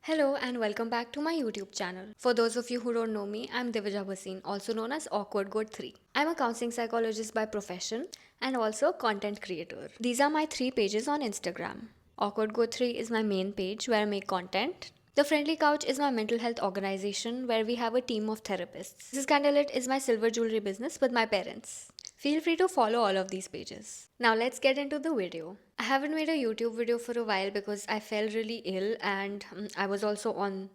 Hello and welcome back to my YouTube channel. For those of you who don't know me, I'm Divijabhasin, also known as Awkward Goat 3. I'm a counseling psychologist by profession and also a content creator. These are my 3 pages on Instagram. Awkward Goat 3 is my main page where I make content. The Friendly Couch is my mental health organization where we have a team of therapists. This Candlelit is my silver jewelry business with my parents. Feel free to follow all of these pages. Now let's get into the video. I haven't made a YouTube video for a while because I felt really ill and I was also on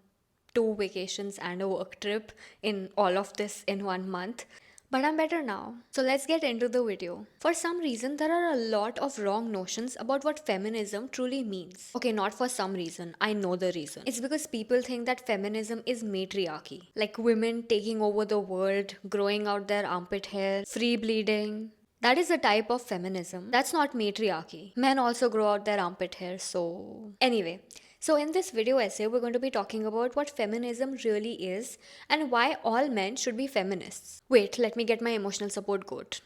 2 vacations and a work trip in all of this in 1 month. But I'm better now. So let's get into the video. For some reason, there are a lot of wrong notions about what feminism truly means. Okay, not for some reason. I know the reason. It's because people think that feminism is matriarchy. Like women taking over the world, growing out their armpit hair, free bleeding. That is a type of feminism. That's not matriarchy. Men also grow out their armpit hair, so... Anyway. So in this video essay, we're going to be talking about what feminism really is and why all men should be feminists. Wait, let me get my emotional support quote.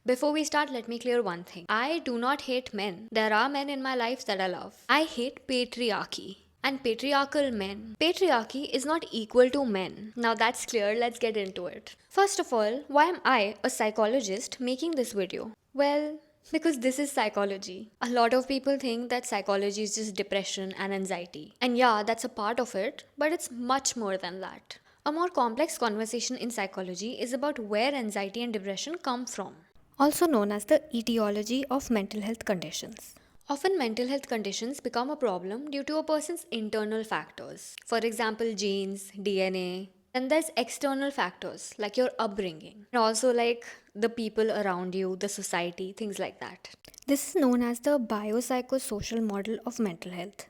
Before we start, let me clear one thing. I do not hate men. There are men in my life that I love. I hate patriarchy and patriarchal men. Patriarchy is not equal to men. Now that's clear, let's get into it. First of all, why am I, a psychologist, making this video? Well, because this is psychology. A lot of people think that psychology is just depression and anxiety. And yeah, that's a part of it, but it's much more than that. A more complex conversation in psychology is about where anxiety and depression come from, also known as the etiology of mental health conditions. Often mental health conditions become a problem due to a person's internal factors. For example, genes, DNA. Then there's external factors like your upbringing and also like the people around you, the society, things like that. This is known as the biopsychosocial model of mental health.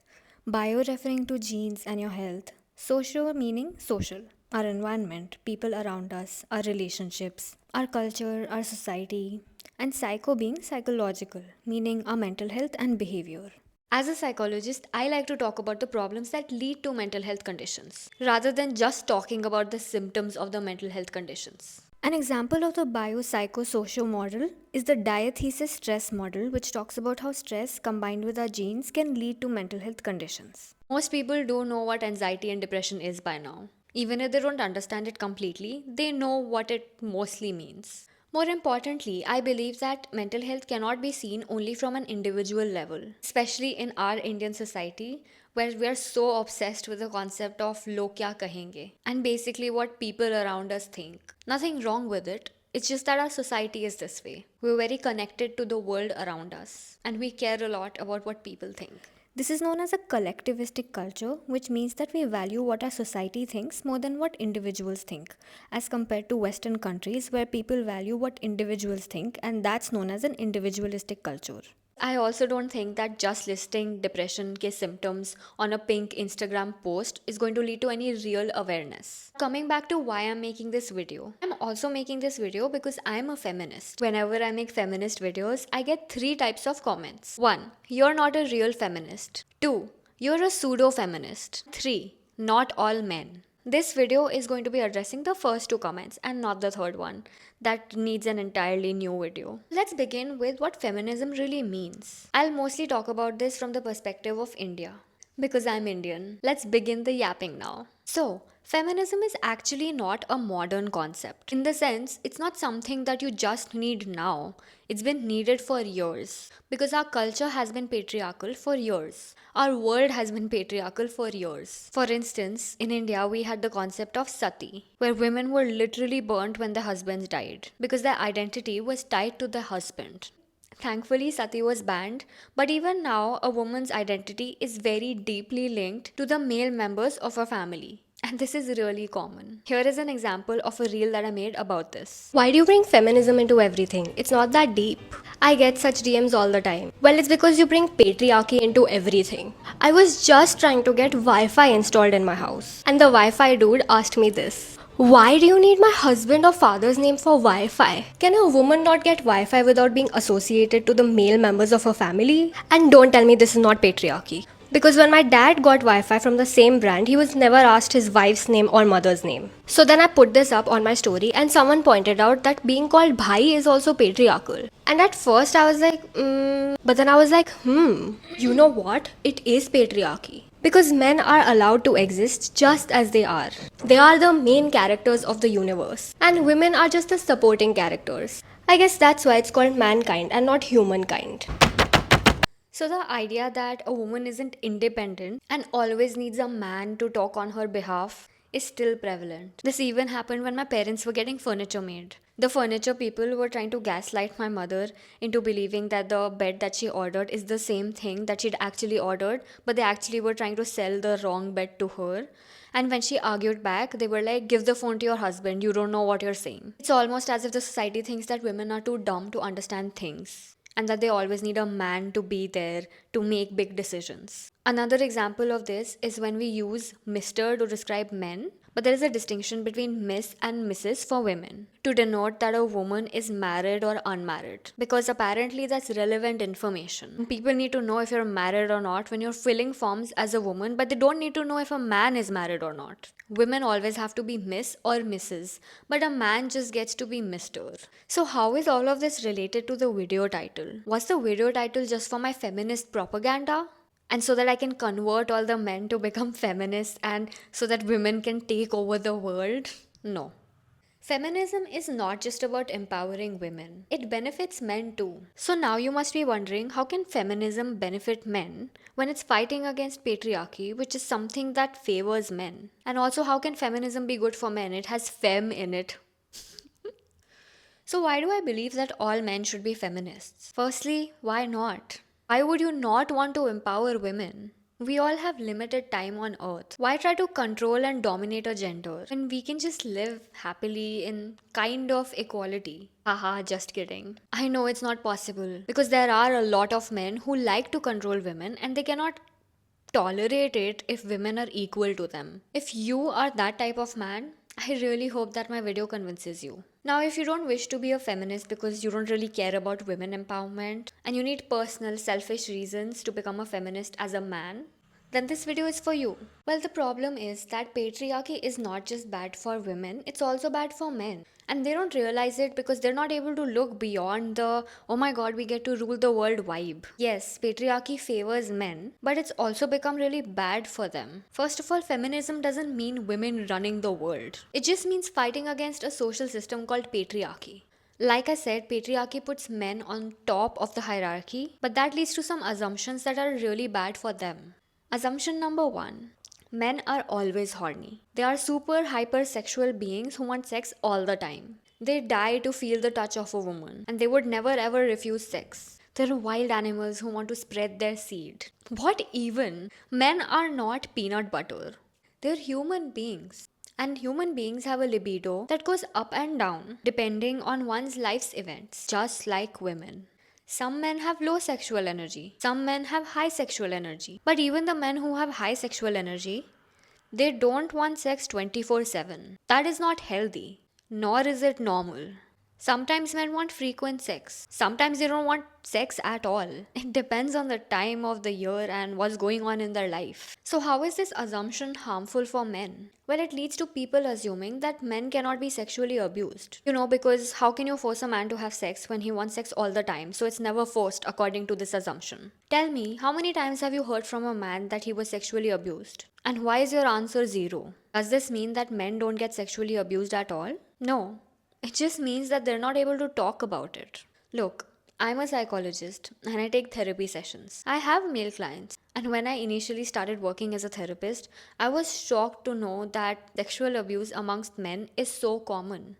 Bio referring to genes and your health. Socio meaning social. Our environment, people around us, our relationships, our culture, our society. And psycho being psychological, meaning our mental health and behavior. As a psychologist, I like to talk about the problems that lead to mental health conditions, rather than just talking about the symptoms of the mental health conditions. An example of the biopsychosocial model is the diathesis stress model, which talks about how stress combined with our genes can lead to mental health conditions. Most people do know what anxiety and depression is by now. Even if they don't understand it completely, they know what it mostly means. More importantly, I believe that mental health cannot be seen only from an individual level, especially in our Indian society where we are so obsessed with the concept of log kya kahenge and basically what people around us think. Nothing wrong with it. It's just that our society is this way. We're very connected to the world around us and we care a lot about what people think. This is known as a collectivistic culture, which means that we value what our society thinks more than what individuals think, as compared to Western countries where people value what individuals think, and that's known as an individualistic culture. I also don't think that just listing depression ke symptoms on a pink Instagram post is going to lead to any real awareness. Coming back to why I'm making this video. I'm also making this video because I'm a feminist. Whenever I make feminist videos, I get 3 types of comments. 1. You're not a real feminist. 2. You're a pseudo-feminist. 3. Not all men. This video is going to be addressing the first 2 comments and not the third one. That needs an entirely new video. Let's begin with what feminism really means. I'll mostly talk about this from the perspective of India, because I'm Indian. Let's begin the yapping now. So, feminism is actually not a modern concept. In the sense, it's not something that you just need now. It's been needed for years. Because our culture has been patriarchal for years. Our world has been patriarchal for years. For instance, in India, we had the concept of sati, where women were literally burnt when their husbands died, because their identity was tied to their husband. Thankfully, sati was banned, but even now, a woman's identity is very deeply linked to the male members of her family. And this is really common. Here is an example of a reel that I made about this. Why do you bring feminism into everything? It's not that deep. I get such DMs all the time. Well, it's because you bring patriarchy into everything. I was just trying to get Wi-Fi installed in my house, and the Wi-Fi dude asked me this. Why do you need my husband or father's name for Wi-Fi? Can a woman not get Wi-Fi without being associated to the male members of her family? And don't tell me this is not patriarchy. Because when my dad got Wi-Fi from the same brand, he was never asked his wife's name or mother's name. So then I put this up on my story and someone pointed out that being called bhai is also patriarchal. And at first I was like, but then I was like, you know what? It is patriarchy. Because men are allowed to exist just as they are. They are the main characters of the universe. And women are just the supporting characters. I guess that's why it's called mankind and not humankind. So, the idea that a woman isn't independent and always needs a man to talk on her behalf is still prevalent. This even happened when my parents were getting furniture made. The furniture people were trying to gaslight my mother into believing that the bed that she ordered is the same thing that she'd actually ordered, but they actually were trying to sell the wrong bed to her. And when she argued back, they were like, give the phone to your husband, you don't know what you're saying. It's almost as if the society thinks that women are too dumb to understand things, and that they always need a man to be there to make big decisions. Another example of this is when we use Mr. to describe men, but there is a distinction between Miss and Mrs. for women to denote that a woman is married or unmarried, because apparently that's relevant information. People need to know if you're married or not when you're filling forms as a woman, but they don't need to know if a man is married or not. Women always have to be Miss or Mrs., but a man just gets to be Mr. So, how is all of this related to the video title? Was the video title just for my feminist propaganda? And so that I can convert all the men to become feminists and so that women can take over the world? No. Feminism is not just about empowering women, it benefits men too. So now you must be wondering, how can feminism benefit men when it's fighting against patriarchy, which is something that favors men? And also, how can feminism be good for men? It has fem in it. So, why do I believe that all men should be feminists? Firstly, why not? Why would you not want to empower women? We all have limited time on earth. Why try to control and dominate a gender when we can just live happily in kind of equality? Haha, just kidding. I know it's not possible because there are a lot of men who like to control women and they cannot tolerate it if women are equal to them. If you are that type of man, I really hope that my video convinces you. Now, if you don't wish to be a feminist because you don't really care about women empowerment and you need personal, selfish reasons to become a feminist as a man, then this video is for you. Well, the problem is that patriarchy is not just bad for women, it's also bad for men. And they don't realize it because they're not able to look beyond the, oh my god, we get to rule the world vibe. Yes, patriarchy favors men, but it's also become really bad for them. First of all, feminism doesn't mean women running the world. It just means fighting against a social system called patriarchy. Like I said, patriarchy puts men on top of the hierarchy, but that leads to some assumptions that are really bad for them. Assumption number one: men are always horny. They are super hypersexual beings who want sex all the time. They die to feel the touch of a woman, and they would never ever refuse sex. They're wild animals who want to spread their seed. What even? Men are not peanut butter. They're human beings. And human beings have a libido that goes up and down depending on one's life's events, just like women. Some men have low sexual energy. Some men have high sexual energy. But even the men who have high sexual energy, they don't want sex 24/7. That is not healthy, nor is it normal. Sometimes men want frequent sex. Sometimes they don't want sex at all. It depends on the time of the year and what's going on in their life. So, how is this assumption harmful for men? Well, it leads to people assuming that men cannot be sexually abused. Because how can you force a man to have sex when he wants sex all the time? So, it's never forced according to this assumption. Tell me, how many times have you heard from a man that he was sexually abused? And why is your answer zero? Does this mean that men don't get sexually abused at all? No. It just means that they're not able to talk about it. Look, I'm a psychologist and I take therapy sessions. I have male clients. And when I initially started working as a therapist, I was shocked to know that sexual abuse amongst men is so common.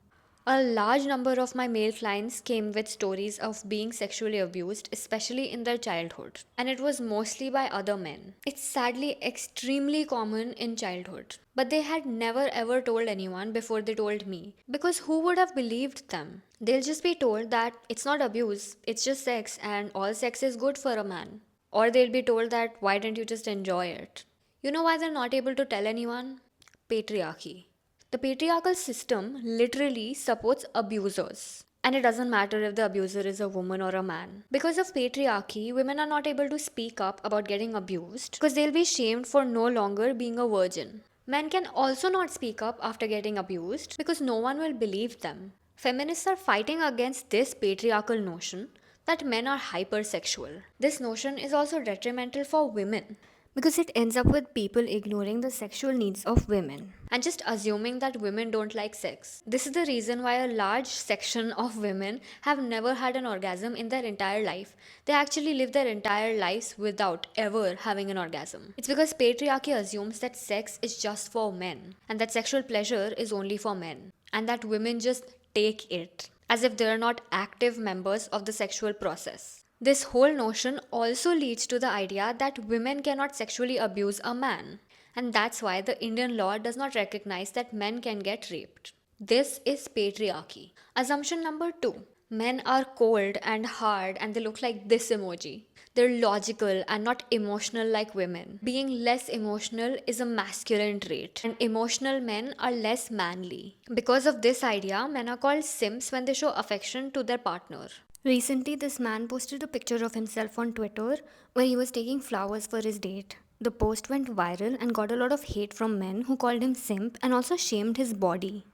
A large number of my male clients came with stories of being sexually abused, especially in their childhood. And it was mostly by other men. It's sadly extremely common in childhood. But they had never ever told anyone before they told me. Because who would have believed them? They'll just be told that it's not abuse, it's just sex, and all sex is good for a man. Or they'll be told that why didn't you just enjoy it? You know why they're not able to tell anyone? Patriarchy. The patriarchal system literally supports abusers. And it doesn't matter if the abuser is a woman or a man. Because of patriarchy, women are not able to speak up about getting abused because they'll be shamed for no longer being a virgin. Men can also not speak up after getting abused because no one will believe them. Feminists are fighting against this patriarchal notion that men are hypersexual. This notion is also detrimental for women because it ends up with people ignoring the sexual needs of women and just assuming that women don't like sex. This is the reason why a large section of women have never had an orgasm in their entire life. They actually live their entire lives without ever having an orgasm. It's because patriarchy assumes that sex is just for men and that sexual pleasure is only for men and that women just take it as if they're not active members of the sexual process. This whole notion also leads to the idea that women cannot sexually abuse a man, and that's why the Indian law does not recognize that men can get raped. This is patriarchy. Assumption number 2: men are cold and hard and they look like this emoji. They're logical and not emotional like women. Being less emotional is a masculine trait, and emotional men are less manly. Because of this idea, men are called simps when they show affection to their partner. Recently, this man posted a picture of himself on Twitter where he was taking flowers for his date. The post went viral and got a lot of hate from men who called him simp and also shamed his body.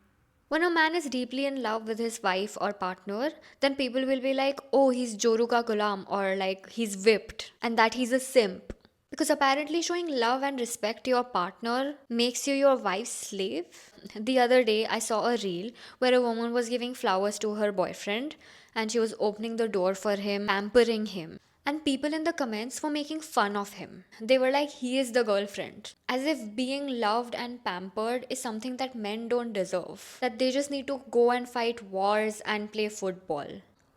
When a man is deeply in love with his wife or partner, then people will be like, oh, he's Joru ka gulam, or like he's whipped, and that he's a simp. Because apparently showing love and respect to your partner makes you your wife's slave. The other day, I saw a reel where a woman was giving flowers to her boyfriend and she was opening the door for him, pampering him. And people in the comments were making fun of him. They were like, he is the girlfriend. As if being loved and pampered is something that men don't deserve. That they just need to go and fight wars and play football.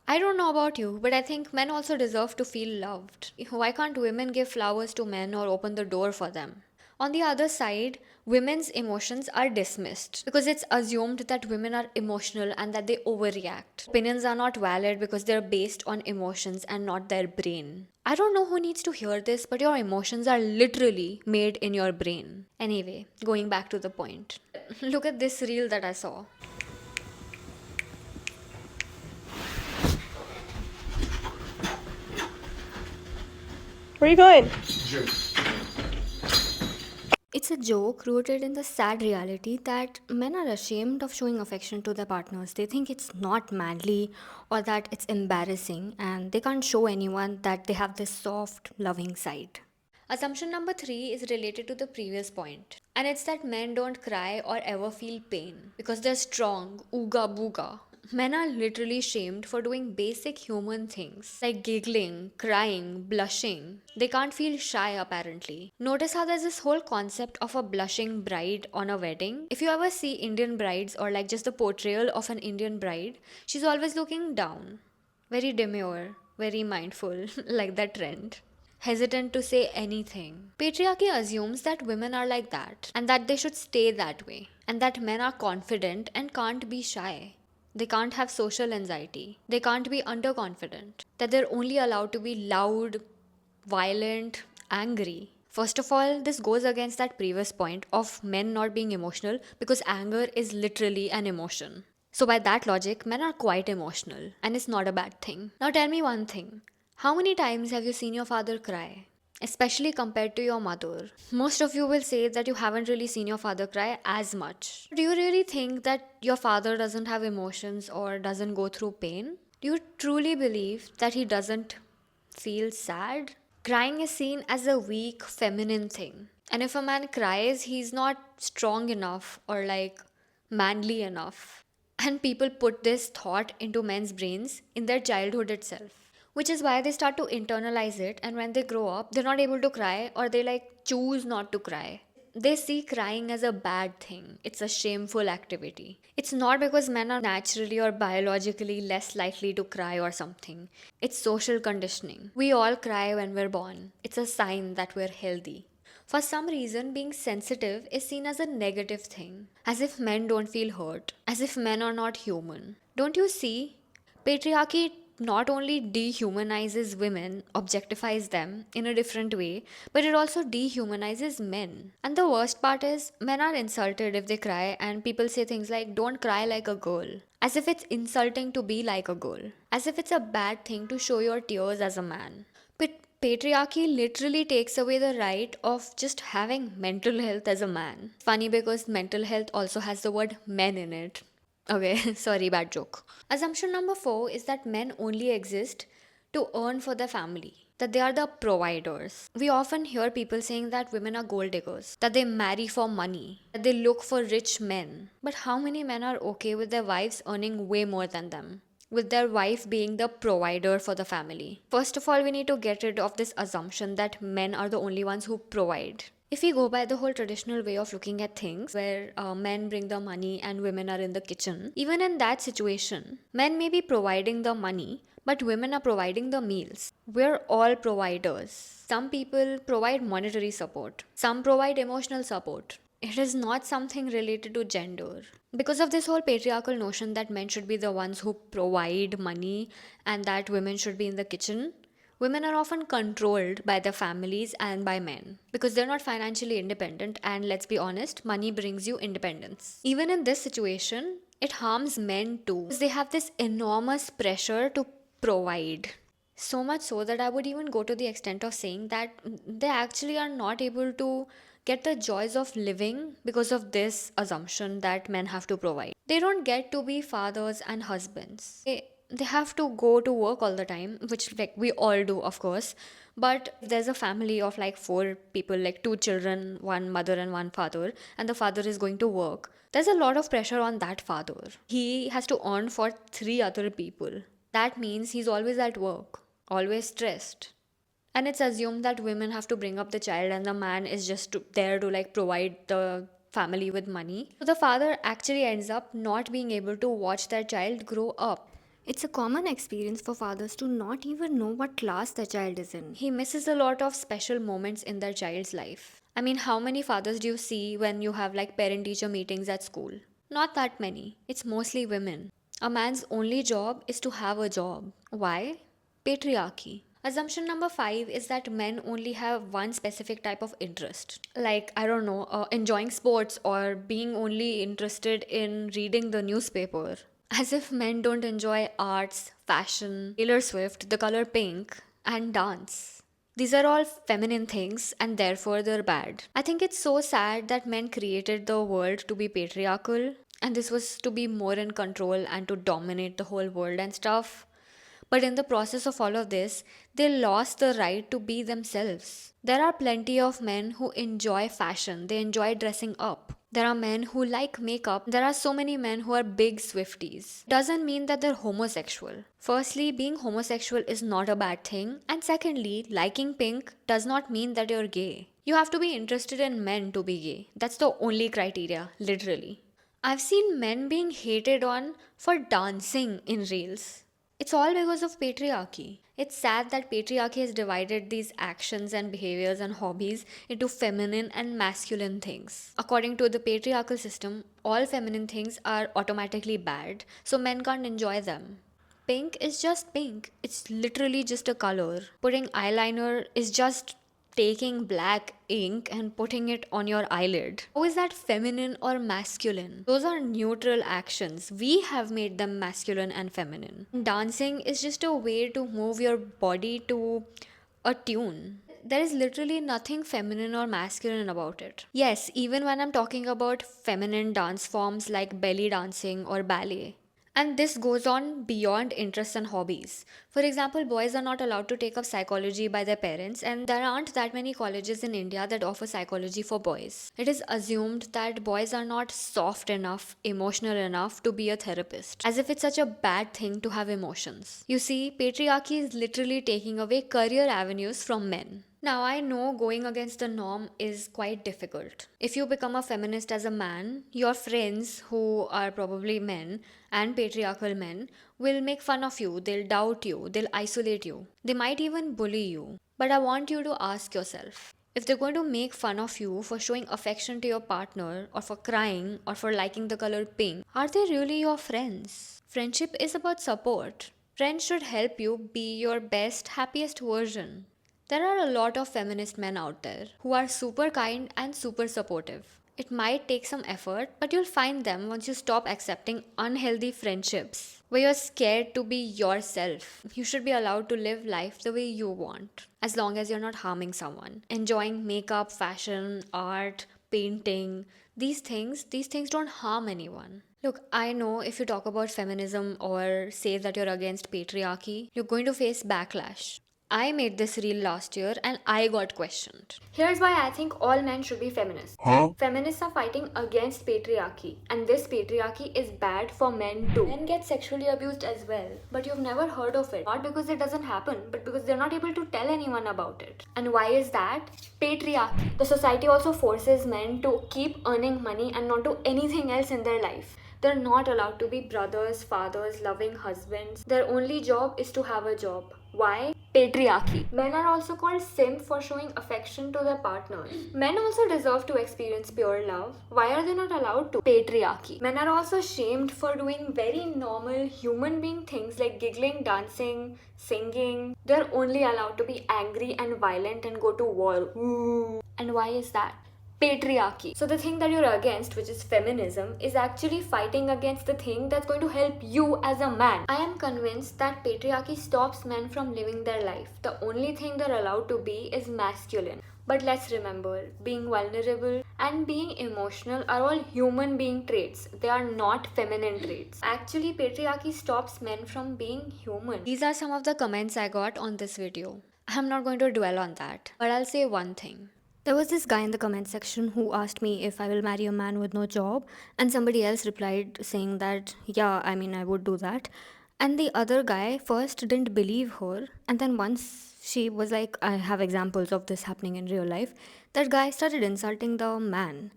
I don't know about you, but I think men also deserve to feel loved. Why can't women give flowers to men or open the door for them? On the other side, women's emotions are dismissed because it's assumed that women are emotional and that they overreact. Opinions are not valid because they're based on emotions and not their brain. I don't know who needs to hear this, but your emotions are literally made in your brain. Anyway, going back to the point. Look at this reel that I saw. Where are you going? It's a joke rooted in the sad reality that men are ashamed of showing affection to their partners. They think it's not manly or that it's embarrassing, and they can't show anyone that they have this soft, loving side. Assumption number 3 is related to the previous point, and it's that men don't cry or ever feel pain because they're strong, ooga booga. Men are literally shamed for doing basic human things like giggling, crying, blushing. They can't feel shy apparently. Notice how there's this whole concept of a blushing bride on a wedding. If you ever see Indian brides or like just the portrayal of an Indian bride, she's always looking down. Very demure, very mindful, like that trend. Hesitant to say anything. Patriarchy assumes that women are like that and that they should stay that way, and that men are confident and can't be shy. They can't have social anxiety. They can't be underconfident. That they're only allowed to be loud, violent, angry. First of all, this goes against that previous point of men not being emotional because anger is literally an emotion. So, by that logic, men are quite emotional and it's not a bad thing. Now, tell me one thing: how many times have you seen your father cry? Especially compared to your mother. Most of you will say that you haven't really seen your father cry as much. Do you really think that your father doesn't have emotions or doesn't go through pain? Do you truly believe that he doesn't feel sad? Crying is seen as a weak, feminine thing. And if a man cries, he's not strong enough or like manly enough. And people put this thought into men's brains in their childhood itself, which is why they start to internalize it, and when they grow up they're not able to cry or they like choose not to cry. They see crying as a bad thing. It's a shameful activity. It's not because men are naturally or biologically less likely to cry or something. It's social conditioning. We all cry when we're born. It's a sign that we're healthy. For some reason, being sensitive is seen as a negative thing, as if men don't feel hurt, as if men are not human. Don't you see? Patriarchy not only dehumanizes women, objectifies them in a different way, but it also dehumanizes men. And the worst part is, men are insulted if they cry, and people say things like, don't cry like a girl. As if it's insulting to be like a girl. As if it's a bad thing to show your tears as a man. But patriarchy literally takes away the right of just having mental health as a man. Funny because mental health also has the word men in it. Okay, sorry, bad joke. Assumption number 4 is that men only exist to earn for their family, that they are the providers. We often hear people saying that women are gold diggers, that they marry for money, that they look for rich men. But how many men are okay with their wives earning way more than them? With their wife being the provider for the family. First of all, we need to get rid of this assumption that men are the only ones who provide. If we go by the whole traditional way of looking at things, where men bring the money and women are in the kitchen, even in that situation, men may be providing the money, but women are providing the meals. We're all providers. Some people provide monetary support, some provide emotional support. It is not something related to gender. Because of this whole patriarchal notion that men should be the ones who provide money and that women should be in the kitchen, women are often controlled by their families and by men because they're not financially independent, and let's be honest, money brings you independence. Even in this situation, it harms men too because they have this enormous pressure to provide. So much so that I would even go to the extent of saying that they actually are not able to get the joys of living because of this assumption that men have to provide. They don't get to be fathers and husbands. They have to go to work all the time, which like we all do, of course. But if there's a family of like 4 people, like 2 children, one mother and one father, and the father is going to work, there's a lot of pressure on that father. He has to earn for 3 other people. That means he's always at work, always stressed. And it's assumed that women have to bring up the child and the man is just there to like provide the family with money. So the father actually ends up not being able to watch their child grow up. It's a common experience for fathers to not even know what class their child is in. He misses a lot of special moments in their child's life. I mean, how many fathers do you see when you have like parent teacher meetings at school? Not that many. It's mostly women. A man's only job is to have a job. Why? Patriarchy. Assumption number 5 is that men only have one specific type of interest. Like, I don't know, enjoying sports or being only interested in reading the newspaper. As if men don't enjoy arts, fashion, Taylor Swift, the color pink, and dance. These are all feminine things and therefore they're bad. I think it's so sad that men created the world to be patriarchal and this was to be more in control and to dominate the whole world and stuff. But in the process of all of this, they lost the right to be themselves. There are plenty of men who enjoy fashion, they enjoy dressing up. There are men who like makeup. There are so many men who are big Swifties. Doesn't mean that they're homosexual. Firstly, being homosexual is not a bad thing. And secondly, liking pink does not mean that you're gay. You have to be interested in men to be gay. That's the only criteria, literally. I've seen men being hated on for dancing in reels. It's all because of patriarchy. It's sad that patriarchy has divided these actions and behaviors and hobbies into feminine and masculine things. According to the patriarchal system, all feminine things are automatically bad, so men can't enjoy them. Pink is just pink. It's literally just a color. Putting eyeliner is just taking black ink and putting it on your eyelid. How is that feminine or masculine? Those are neutral actions. We have made them masculine and feminine. Dancing is just a way to move your body to a tune. There is literally nothing feminine or masculine about it. Yes, even when I'm talking about feminine dance forms like belly dancing or ballet. And this goes on beyond interests and hobbies. For example, boys are not allowed to take up psychology by their parents, and there aren't that many colleges in India that offer psychology for boys. It is assumed that boys are not soft enough, emotional enough to be a therapist, as if it's such a bad thing to have emotions. You see, patriarchy is literally taking away career avenues from men. Now, I know going against the norm is quite difficult. If you become a feminist as a man, your friends, who are probably men and patriarchal men, will make fun of you, they'll doubt you, they'll isolate you. They might even bully you. But I want you to ask yourself, if they're going to make fun of you for showing affection to your partner, or for crying, or for liking the color pink, are they really your friends? Friendship is about support. Friends should help you be your best, happiest version. There are a lot of feminist men out there who are super kind and super supportive. It might take some effort, but you'll find them once you stop accepting unhealthy friendships where you're scared to be yourself. You should be allowed to live life the way you want, as long as you're not harming someone. Enjoying makeup, fashion, art, painting, these things don't harm anyone. Look, I know if you talk about feminism or say that you're against patriarchy, you're going to face backlash. I made this reel last year and I got questioned. Here's why I think all men should be feminists. Feminists are fighting against patriarchy, and this patriarchy is bad for men too. Men get sexually abused as well, but you've never heard of it. Not because it doesn't happen, but because they're not able to tell anyone about it. And why is that? Patriarchy. The society also forces men to keep earning money and not do anything else in their life. They're not allowed to be brothers, fathers, loving husbands. Their only job is to have a job. Why? Patriarchy. Men are also called simp for showing affection to their partners. Men also deserve to experience pure love. Why are they not allowed to? Patriarchy. Men are also shamed for doing very normal human being things like giggling, dancing, singing. They're only allowed to be angry and violent and go to war. Ooh. And why is that? Patriarchy. So the thing that you're against, which is feminism, is actually fighting against the thing that's going to help you as a man. I am convinced that patriarchy stops men from living their life. The only thing they're allowed to be is masculine. But let's remember, being vulnerable and being emotional are all human being traits. They are not feminine traits. Actually, patriarchy stops men from being human. These are some of the comments I got on this video. I'm not going to dwell on that, but I'll say one thing. There was this guy in the comment section who asked me if I will marry a man with no job, and somebody else replied saying that, yeah, I mean, I would do that. And the other guy first didn't believe her, and then once she was like, I have examples of this happening in real life, that guy started insulting the man.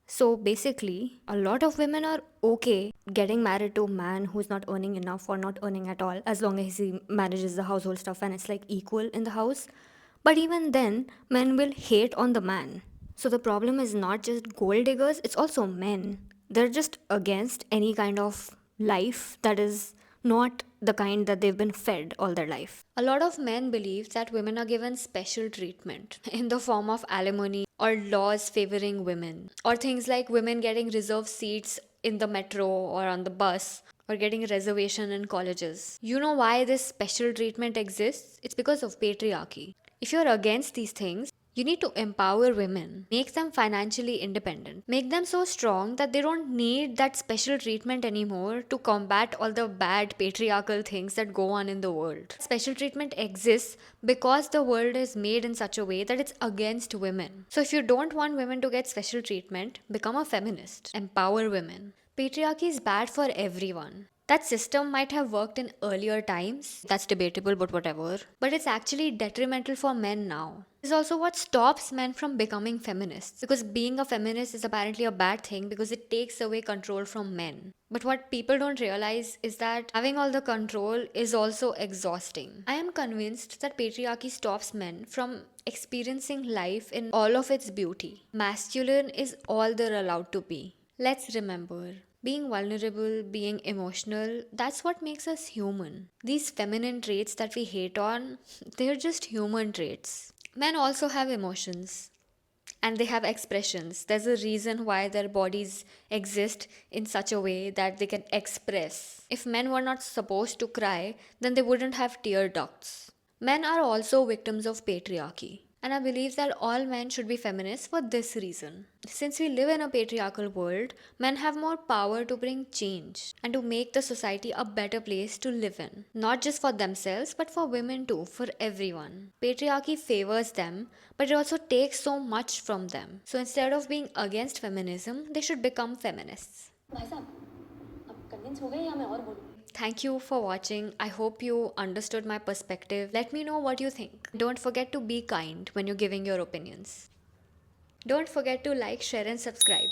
So basically, a lot of women are okay getting married to a man who's not earning enough or not earning at all, as long as he manages the household stuff and it's like equal in the house. But even then, men will hate on the man. So the problem is not just gold diggers, it's also men. They're just against any kind of life that is not the kind that they've been fed all their life. A lot of men believe that women are given special treatment in the form of alimony or laws favoring women, or things like women getting reserved seats in the metro or on the bus, or getting a reservation in colleges. You know why this special treatment exists? It's because of patriarchy. If you're against these things, you need to empower women, make them financially independent, make them so strong that they don't need that special treatment anymore to combat all the bad patriarchal things that go on in the world. Special treatment exists because the world is made in such a way that it's against women. So if you don't want women to get special treatment, become a feminist, empower women. Patriarchy is bad for everyone. That system might have worked in earlier times, that's debatable, but whatever. But it's actually detrimental for men now. It's also what stops men from becoming feminists. Because being a feminist is apparently a bad thing because it takes away control from men. But what people don't realize is that having all the control is also exhausting. I am convinced that patriarchy stops men from experiencing life in all of its beauty. Masculine is all they're allowed to be. Let's remember, being vulnerable, being emotional, that's what makes us human. These feminine traits that we hate on, they're just human traits. Men also have emotions and they have expressions. There's a reason why their bodies exist in such a way that they can express. If men were not supposed to cry, then they wouldn't have tear ducts. Men are also victims of patriarchy. And I believe that all men should be feminists for this reason. Since we live in a patriarchal world, men have more power to bring change and to make the society a better place to live in. Not just for themselves, but for women too, for everyone. Patriarchy favors them, but it also takes so much from them. So instead of being against feminism, they should become feminists. Thank you for watching. I hope you understood my perspective. Let me know what you think. Don't forget to be kind when you're giving your opinions. Don't forget to like, share and subscribe.